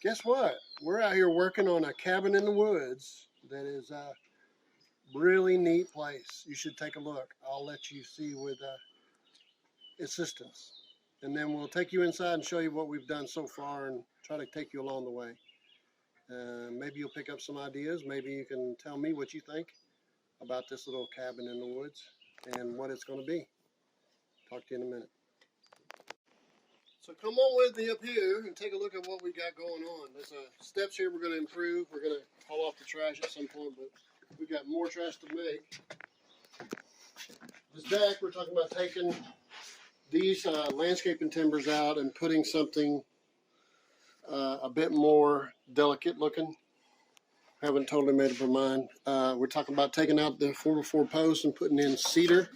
Guess what? We're out here working on a cabin in the woods that is a really neat place. You should take a look. I'll let you see with assistance. And then we'll take you inside and show you what we've done so far and try to take you along the way. Maybe you'll pick up some ideas. Maybe you can tell me what you think about this little cabin in the woods and what it's going to be. Talk to you in a minute. So come on with me up here and take a look at what we got going on. There's steps here we're going to improve. We're going to haul off the trash at some point, but we've got more trash to make. This deck, we're talking about taking these landscaping timbers out and putting something a bit more delicate looking. Haven't totally made up our mind. We're talking about taking out the 4x4 posts and putting in cedar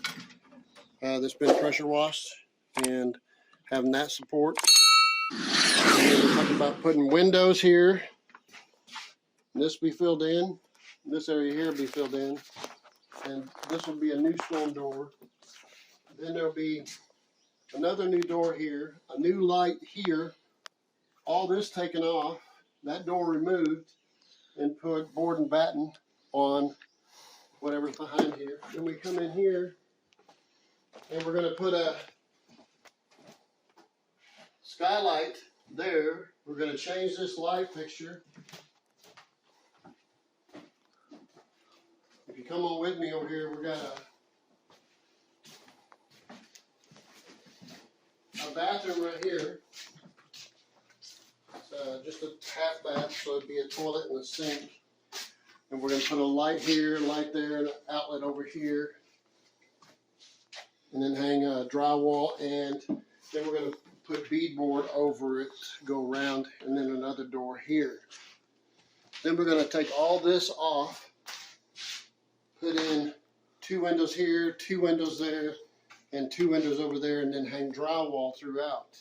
that's been pressure washed and having that support. And then we're talking about putting windows here. This be filled in. This area here be filled in. And this will be a new storm door. Then there'll be another new door here, a new light here. All this taken off, that door removed, and put board and batten on whatever's behind here. Then we come in here and we're going to put a skylight there. We're going to change this light fixture. If you come on with me over here, we got a bathroom right here. It's just a half bath, so it'd be a toilet and a sink. And we're going to put a light here, light there, and an outlet over here. And then hang a drywall, and then we're going to put beadboard over it, go around, and then another door here. Then we're going to take all this off, put in 2 windows here, 2 windows there, and 2 windows over there, and then hang drywall throughout.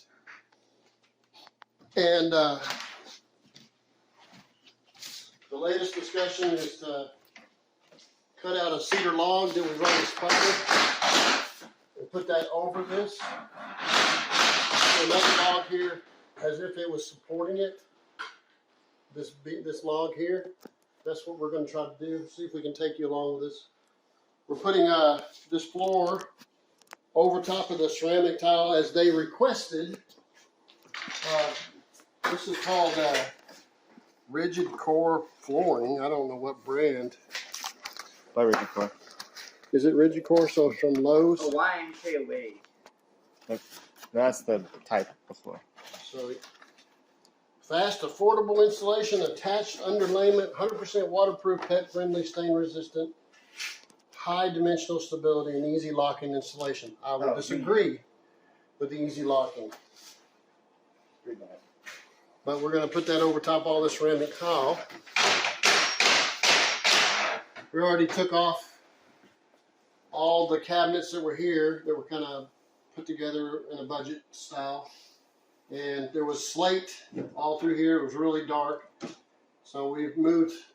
And the latest discussion is to cut out a cedar log that we've already spotted and put that over this. Another log here, as if it was supporting it. This log here. That's what we're going to try to do. See if we can take you along with this. We're putting this floor over top of the ceramic tile as they requested. This is called rigid core flooring. I don't know what brand. By rigid core. Is it rigid core? So it's from Lowe's. Hawaiian KOA. That's the type of floor. So fast, affordable installation, attached underlayment, 100% waterproof, pet friendly, stain resistant, high dimensional stability, and easy locking installation. I would disagree with the easy locking. But we're going to put that over top all the ceramic tile. We already took off all the cabinets that were here that were kind of put together in a budget style. And there was slate all through here. It was really dark. So we've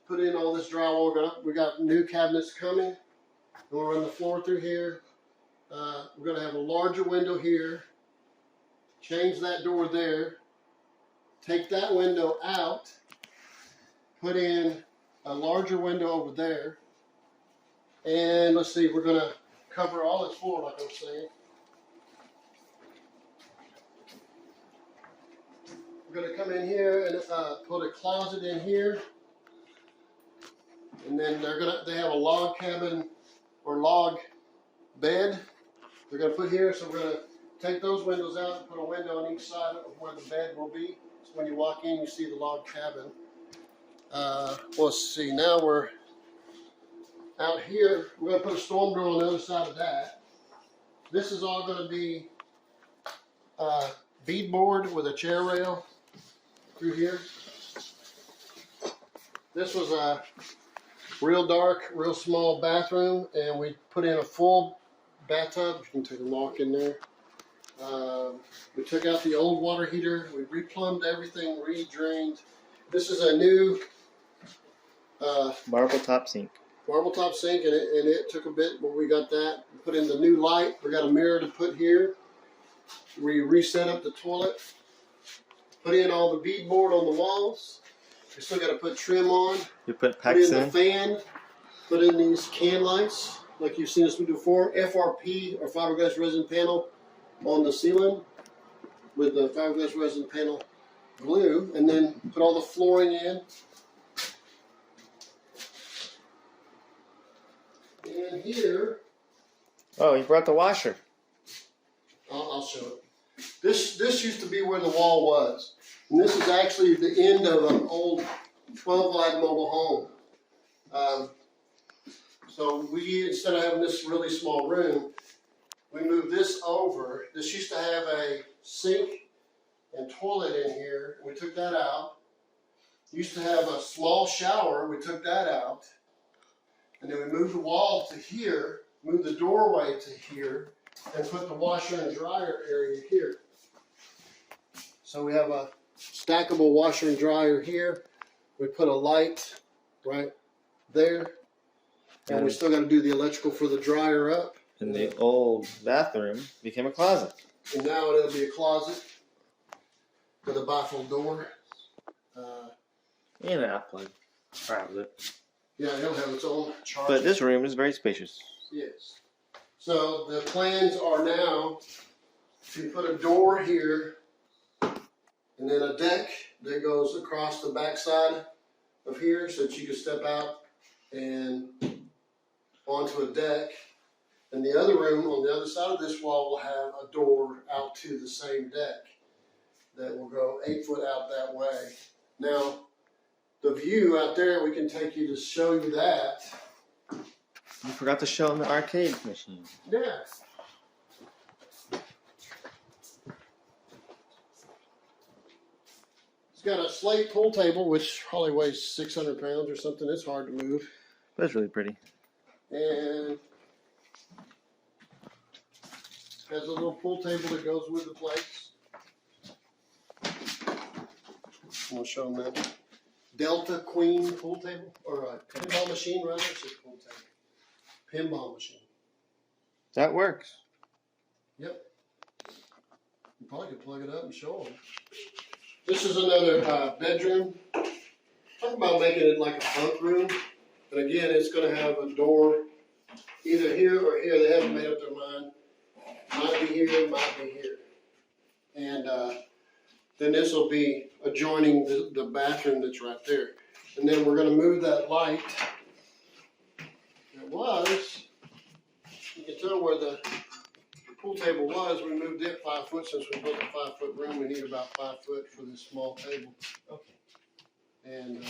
put in all this drywall. We got new cabinets coming. And we'll run the floor through here. We're going to have a larger window here. Change that door there. Take that window out, put in a larger window over there, and let's see, we're going to cover all this floor like I was saying. We're going to come in here and put a closet in here, and then they have a log cabin or log bed they're going to put here, so we're going to take those windows out and put a window on each side of where the bed will be. When you walk in, you see the log cabin. Let's see, now we're out here. We're going to put a storm door on the other side of that. This is all going to be beadboard with a chair rail through here. This was a real dark, real small bathroom, and we put in a full bathtub. You can take a walk in there. We took out the old water heater. We replumbed everything, re-drained. This is a new marble top sink. marble top sink, and it took a bit, but we got that. We put in the new light. We got a mirror to put here. We reset up the toilet. Put in all the beadboard on the walls. We still got to put trim on. You put Put pecs in the in. fan. Put in these can lights, like you've seen us do before. FRP, or fiberglass resin panel, on the ceiling with the fiberglass resin panel glue, and then put all the flooring in. And here, Oh, you brought the washer. I'll show it. This used to be where the wall was, and this is actually the end of an old 12-wide mobile home. So we, instead of having this really small room, we moved this over. This used to have a sink and toilet in here. We took that out. Used to have a small shower. We took that out. And then we moved the wall to here, moved the doorway to here, and put the washer and dryer area here. So we have a stackable washer and dryer here. We put a light right there. And we still got to do the electrical for the dryer up. And the old bathroom became a closet. And now it'll be a closet with a bifold door. And an outplug. Probably. Yeah, it'll have its own charge. But this room is very spacious. Yes. So the plans are now to put a door here and then a deck that goes across the backside of here so that you can step out and onto a deck. And the other room on the other side of this wall will have a door out to the same deck that will go 8 foot out that way. Now, the view out there, we can take you to show you that. You forgot to show them the arcade machine. Yeah. It's got a slate pool table, which probably weighs 600 pounds or something. It's hard to move. But it's really pretty. And has a little pool table that goes with the place. I'll show them that. Delta Queen pool table, or a pinball machine, rather. It's a pool table. Pinball machine. That works. Yep. You probably could plug it up and show them. This is another bedroom. Talk about making it like a bunk room. And again, it's going to have a door either here or here. They haven't made up their mind. Might be here, might be here. And then this will be adjoining the bathroom that's right there. And then we're going to move that light. It was, you can tell where the pool table was. We moved it 5 foot. Since we built a 5 foot room, we need about 5 foot for this small table. Okay. And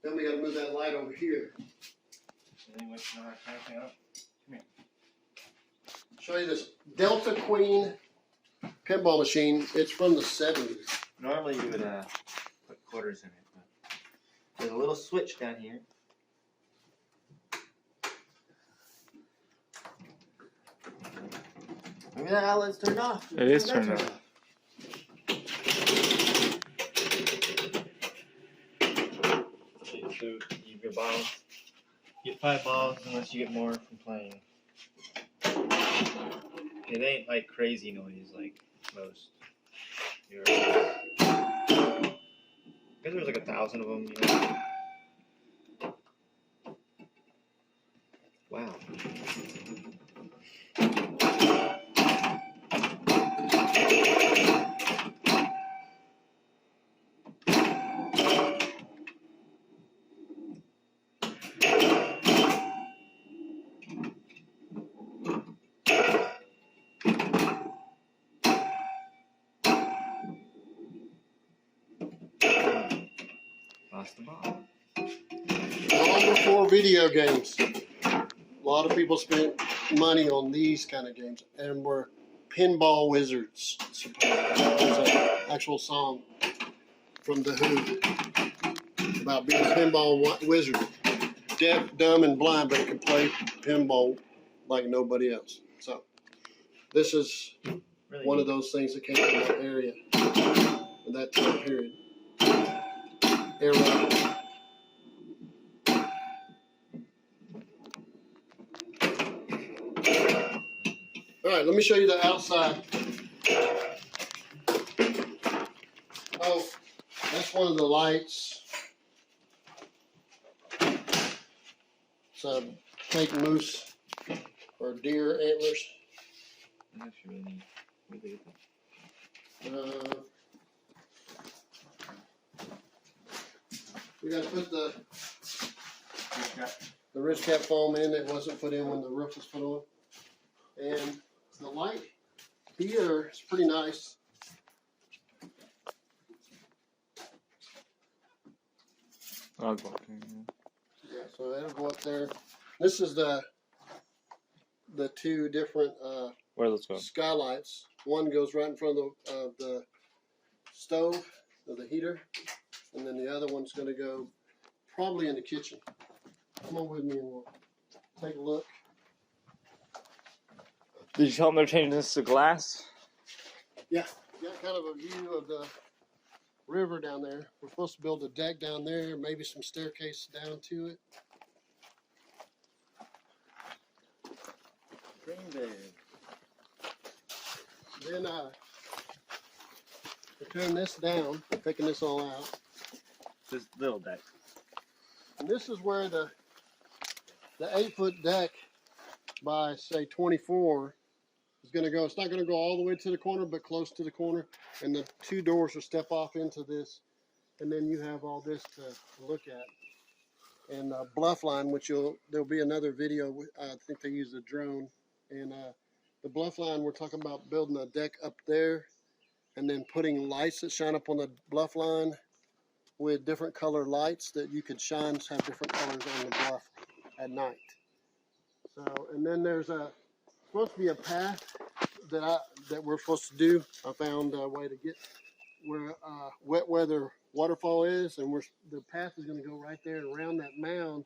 then we got to move that light over here. Show you this Delta Queen pinball machine. It's from the 70s. Normally you would put quarters in it, but there's a little switch down here. Maybe that outlet's turned off. It is turned off. So you get balls. You get 5 balls unless you get more from playing. It ain't like crazy noise like most. I guess there's like 1,000 of them, you know. Wow. Lost the ball. Long before video games. A lot of people spent money on these kind of games, and we're pinball wizards. There's an actual song from The Who about being a pinball wizard. Deaf, dumb, and blind, but it can play pinball like nobody else. So this is Really one of those things that came from that area in that time period. Era. right, let me show you the outside. Oh, that's one of the lights. It's a fake moose or deer antlers. That's really neat. Where'd they get that? We gotta put the wrist cap foam in. It wasn't put in when the roof was put on. And the light here is pretty nice. I'll go up there, Yeah, so that'll go up there. This is the two different where let's go. skylights. One goes right in front of the stove or the heater, and then the other one's going to go probably in the kitchen. Come on with me and we'll take a look. Did you tell them they're changing this to glass? Yeah, got kind of a view of the river down there. We're supposed to build a deck down there, maybe some staircase down to it. Green bag. Then we turn this down, taking this all out. This little deck. And this is where the 8-foot deck by say 24 is going to go. It's not going to go all the way to the corner, but close to the corner. And the two doors will step off into this. And then you have all this to look at. And bluff line, which there'll be another video. I think they use a drone. And the bluff line, we're talking about building a deck up there and then putting lights that shine up on the bluff line with different color lights that you could shine, have different colors on the bluff at night. So, and then there's supposed to be a path that we're supposed to do. I found a way to get where wet weather waterfall is, and the path is going to go right there around that mound,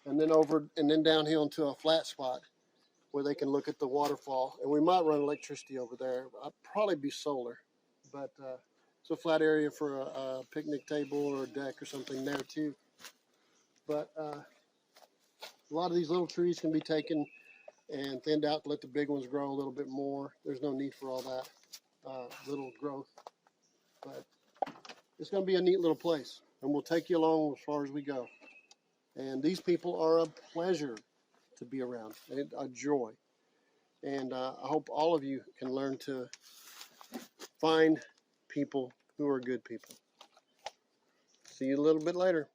and then over and then downhill into a flat spot where they can look at the waterfall. And we might run electricity over there. I'd probably be solar, but it's a flat area for a picnic table or a deck or something there too. But a lot of these little trees can be taken and thinned out to let the big ones grow a little bit more. There's no need for all that little growth. But it's going to be a neat little place, and we'll take you along as far as we go. And these people are a pleasure to be around, and a joy. And I hope all of you can learn to find people who are good people. See you a little bit later.